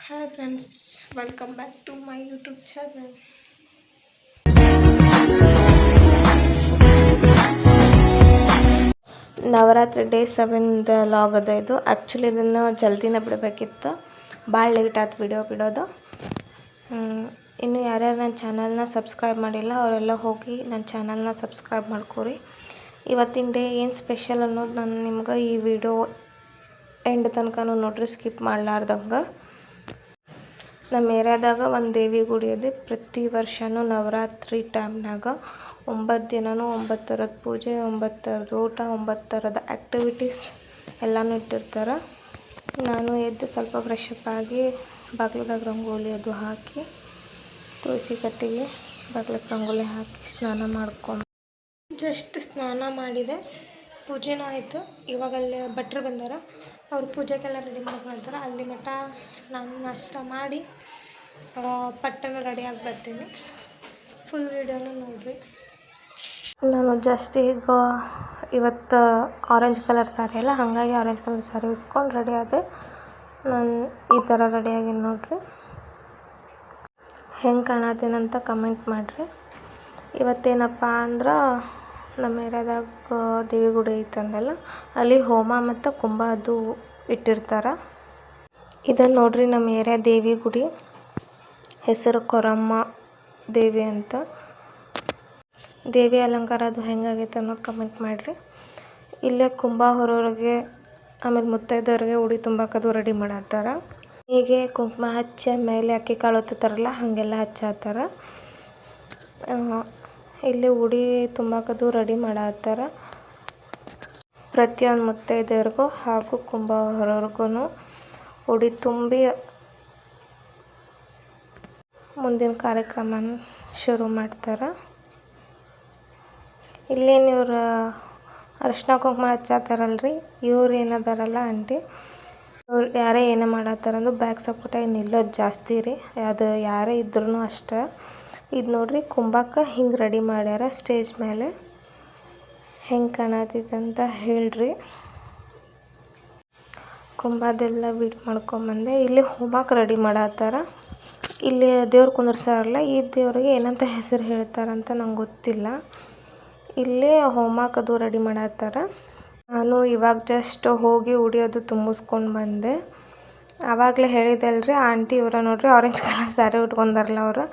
Hi friends, welcome back to my YouTube channel. Navaratri day 7 log ಅದ ಇದು. Actually ಇದನ್ನು ಜಲ್ದಿನೇ ಬಿಡಬೇಕಿತ್ತು, ಭಾಳ ಲೇಟ್ ಆಯ್ತು ವಿಡಿಯೋ ಬಿಡೋದು. ಇನ್ನು ಯಾರ್ಯಾರು ನನ್ನ ಚಾನಲ್ನ ಸಬ್ಸ್ಕ್ರೈಬ್ ಮಾಡಿಲ್ಲ ಅವರೆಲ್ಲ ಹೋಗಿ ನನ್ನ ಚಾನಲ್ನ ಸಬ್ಸ್ಕ್ರೈಬ್ ಮಾಡ್ಕೊರಿ. ಇವತ್ತಿನ ಡೇ ಏನು ಸ್ಪೆಷಲ್ ಅನ್ನೋದು ನಾನು ನಿಮ್ಗೆ ಈ ವಿಡಿಯೋ ಎಂಡ್ ತನಕ ನೋಡ್ರಿ, ಸ್ಕಿಪ್ ಮಾಡಲಾರ್ದಂಗೆ. ನಮ್ಮ ಏರಿಯಾದಾಗ ಒಂದು ದೇವಿ ಗುಡಿ ಇದೆ. ಪ್ರತಿ ವರ್ಷವೂ ನವರಾತ್ರಿ ಟೈಮ್ನಾಗ 9 ದಿನವೂ 9 ಥರದ ಪೂಜೆ, 9 ಥರದ ಊಟ, 9 ಥರದ ಆ್ಯಕ್ಟಿವಿಟೀಸ್ ಎಲ್ಲನೂ ಇಟ್ಟಿರ್ತಾರೆ. ನಾನು ಎದ್ದು ಸ್ವಲ್ಪ ಫ್ರೆಶ್ ಅಪ್ ಆಗಿ ಬಾಗ್ಲದಾಗ ರಂಗೋಲಿ ಅದು ಹಾಕಿ, ತುಳಸಿ ಕಟ್ಟಿಗೆ ಬಾಗ್ಲಕ್ಕೆ ರಂಗೋಲಿ ಹಾಕಿ ಸ್ನಾನ ಮಾಡ್ಕೊಂಡು ಜಸ್ಟ್ ಸ್ನಾನ ಮಾಡಿದೆ. ಪೂಜೆನೂ ಆಯಿತು. ಇವಾಗಲ್ಲೇ ಭಟ್ರು ಬಂದಾರ, ಅವ್ರು ಪೂಜೆಗೆಲ್ಲ ರೆಡಿ ಮಾಡ್ಕೊಳ್ತಾರೆ. ಅಲ್ಲಿ ಮಟ್ಟ ನಾನು ನಾಷ್ಟ ಮಾಡಿ ಪಟ್ಟನ ರೆಡಿಯಾಗಿ ಬರ್ತೀನಿ. ಫುಲ್ ವೀಡಿಯೋನು ನೋಡಿರಿ. ನಾನು ಜಸ್ಟ್ ಈಗ ಇವತ್ತು ಆರೆಂಜ್ ಕಲರ್ ಸ್ಯಾರಿ ಅಲ್ಲ, ಹಾಗಾಗಿ ಆರೆಂಜ್ ಕಲರ್ ಸ್ಯಾರಿ ಉಟ್ಕೊಂಡು ರೆಡಿ ಆದೆ. ನಾನು ಈ ಥರ ರೆಡಿಯಾಗಿ ನೋಡಿರಿ. ಹೆಂಗೆ ಕಾಣತ್ತೀನಂತ ಕಮೆಂಟ್ ಮಾಡಿರಿ. ಇವತ್ತೇನಪ್ಪ ಅಂದ್ರೆ ನಮ್ಮ ಏರಿಯಾದಾಗ ದೇವಿ ಗುಡಿ ಐತಂದಲ್ಲ, ಅಲ್ಲಿ ಹೋಮ ಮತ್ತು ಕುಂಭ ಅದು ಇಟ್ಟಿರ್ತಾರೆ. ಇದನ್ನು ನೋಡ್ರಿ, ನಮ್ಮ ಏರಿಯಾ ದೇವಿ ಗುಡಿ ಹೆಸರು ಕೊರಮ್ಮ ದೇವಿ ಅಂತ. ದೇವಿ ಅಲಂಕಾರ ಅದು ಹೆಂಗಾಗೈತೆ ಅನ್ನೋದು ಕಮೆಂಟ್ ಮಾಡಿರಿ. ಇಲ್ಲೇ ಕುಂಭ ಹೊರೋರಿಗೆ ಆಮೇಲೆ ಮುತ್ತೈದವ್ರಿಗೆ ಉಡಿ ತುಂಬಾಕದು ರೆಡಿ ಮಾಡತ್ತಾರ. ಹೀಗೆ ಕುಂಕುಮ ಹಚ್ಚಿ ಮೇಲೆ ಅಕ್ಕಿ ಕಾಳು ಹೊತ್ತುತ್ತಾರಲ್ಲ, ಹಾಗೆಲ್ಲ ಹಚ್ಚಾತ್ತಾರ. ಇಲ್ಲಿ ಉಡಿ ತುಂಬಾಕದು ರೆಡಿ ಮಾಡತ್ತಾರ. ಪ್ರತಿಯೊಂದು ಮುತ್ತೈದೆಯರಿಗೂ ಹಾಗೂ ಕುಂಭ ಹೊರೋರ್ಗು ಉಡಿ ತುಂಬಿ ಮುಂದಿನ ಕಾರ್ಯಕ್ರಮನ ಶುರು ಮಾಡ್ತಾರೆ. ಇಲ್ಲೇನು ಇವ್ರು ಅರಿಶಿನ ಕುಂಕುಮ ಹಚ್ಚಾತಾರಲ್ರಿ, ಇವ್ರು ಏನದಾರಲ್ಲ ಆಂಟಿ, ಇವ್ರು ಯಾರೇ ಏನೇ ಮಾಡತ್ತಾರಂದ್ರೆ ಬ್ಯಾಕ್ ಸಪೋರ್ಟಾಗಿ ನಿಲ್ಲೋದು ಜಾಸ್ತಿ ರೀ. ಅದು ಯಾರೇ ಇದ್ರೂ ಅಷ್ಟೇ. ಇದು ನೋಡ್ರಿ, ಕುಂಭಕ್ಕೆ ಹಿಂಗೆ ರೆಡಿ ಮಾಡ್ಯಾರ. ಸ್ಟೇಜ್ ಮೇಲೆ ಹೆಂಗೆ ಕಾಣತೈತೆ ಅಂತ ಹೇಳ್ರಿ. ಕುಂಭದೆಲ್ಲ ವೀಡಿಯೋ ಮಾಡ್ಕೊಂಬಂದೆ. ಇಲ್ಲಿ ಹೋಮಕ್ಕೆ ರೆಡಿ ಮಾಡತ್ತಾರ. ಇಲ್ಲಿ ದೇವ್ರು ಕುಂದ್ರಸಾರಲ್ಲ, ಈ ದೇವ್ರಿಗೆ ಏನಂತ ಹೆಸರು ಹೇಳ್ತಾರಂತ ನಂಗೆ ಗೊತ್ತಿಲ್ಲ. ಇಲ್ಲೇ ಹೋಮಕ್ಕದು ರೆಡಿ ಮಾಡತ್ತಾರ. ನಾನು ಇವಾಗ ಜಸ್ಟ್ ಹೋಗಿ ಉಡಿಯೋದು ತುಂಬಿಸ್ಕೊಂಡು ಬಂದೆ. ಆವಾಗಲೇ ಹೇಳಿದೆ ಅಲ್ರಿ, ಆಂಟಿ ಇವರ ನೋಡ್ರಿ, ಆರೆಂಜ್ ಕಲರ್ ಸ್ಯಾರಿ ಉಟ್ಕೊಂಡಾರಲ್ಲ, ಅವರು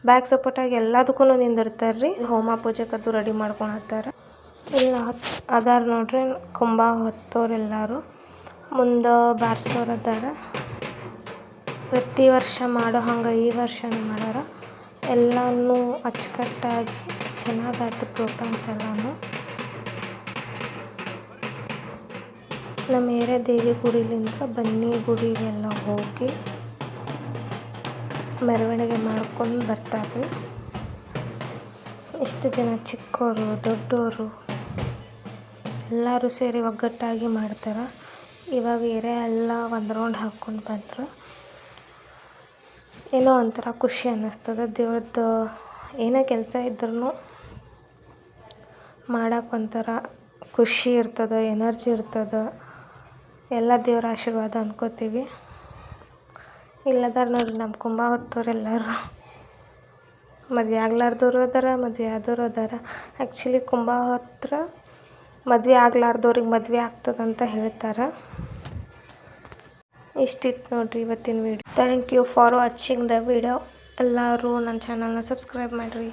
ಬ್ಯಾಕ್ ಸಪೋರ್ಟಾಗಿ ಎಲ್ಲದಕ್ಕೂ ನಿಂದಿರ್ತಾರ್ರಿ. ಹೋಮ ಪೂಜೆಗದು ರೆಡಿ ಮಾಡ್ಕೊಳತ್ತಾರ. ಇಲ್ಲ ಅದಾರ ನೋಡ್ರಿ ಕುಂಭ ಹೊತ್ತೋರೆಲ್ಲರೂ. ಮುಂದೆ ಬಾರಿಸೋರು ಅದಾರ. ಪ್ರತಿ ವರ್ಷ ಮಾಡೋ ಹಂಗೆ ಈ ವರ್ಷನೂ ಮಾಡ್ಯಾರ. ಎಲ್ಲನೂ ಅಚ್ಚುಕಟ್ಟಾಗಿ ಚೆನ್ನಾಗಾಯ್ತು ಪ್ರೋಗ್ರಾಮ್ಸ್ ಎಲ್ಲನೂ. ನಮ್ಮ ಏರಿಯಾ ದೇವಿ ಗುಡಿಲಿಂದ ಬನ್ನಿ ಗುಡಿಗೆಲ್ಲ ಹೋಗಿ ಮೆರವಣಿಗೆ ಮಾಡ್ಕೊಂಡು ಬರ್ತಾರೆ. ಇಷ್ಟು ಜನ ಚಿಕ್ಕವರು ದೊಡ್ಡವರು ಎಲ್ಲರೂ ಸೇರಿ ಒಗ್ಗಟ್ಟಾಗಿ ಮಾಡ್ತಾರೆ. ಇವಾಗ ಏರಿಯಾ ಎಲ್ಲ ಒಂದು ರೌಂಡ್ ಹಾಕ್ಕೊಂಡು ಬಂದರು. ಏನೋ ಒಂಥರ ಖುಷಿ ಅನ್ನಿಸ್ತದೆ. ದೇವ್ರದ್ದು ಏನೇ ಕೆಲಸ ಇದ್ರೂ ಮಾಡೋಕೆ ಒಂಥರ ಖುಷಿ ಇರ್ತದೆ, ಎನರ್ಜಿ ಇರ್ತದೆ. ಎಲ್ಲ ದೇವ್ರ ಆಶೀರ್ವಾದ ಅನ್ಕೋತೀವಿ. ಇಲ್ಲದಾರ ನೋಡ್ರಿ ನಮ್ಮ ಕುಂಭ ಹೊತ್ತೋರೆಲ್ಲರೂ. ಮದುವೆ ಆಗ್ಲಾರ್ದವರು ಅದಾರ, ಮದುವೆ ಆದವರು ಅದಾರ. ಆ್ಯಕ್ಚುಲಿ ಕುಂಭ ಹೊತ್ರ ಮದುವೆ ಆಗ್ಲಾರ್ದವ್ರಿಗೆ ಮದುವೆ ಆಗ್ತದಂತ ಹೇಳ್ತಾರೆ. ಇಷ್ಟಿತ್ತು ನೋಡ್ರಿ ಇವತ್ತಿನ video. Thank you for watching the video. ಎಲ್ಲರೂ ನನ್ನ ಚಾನಲ್ನ ಸಬ್ಸ್ಕ್ರೈಬ್ ಮಾಡಿರಿ.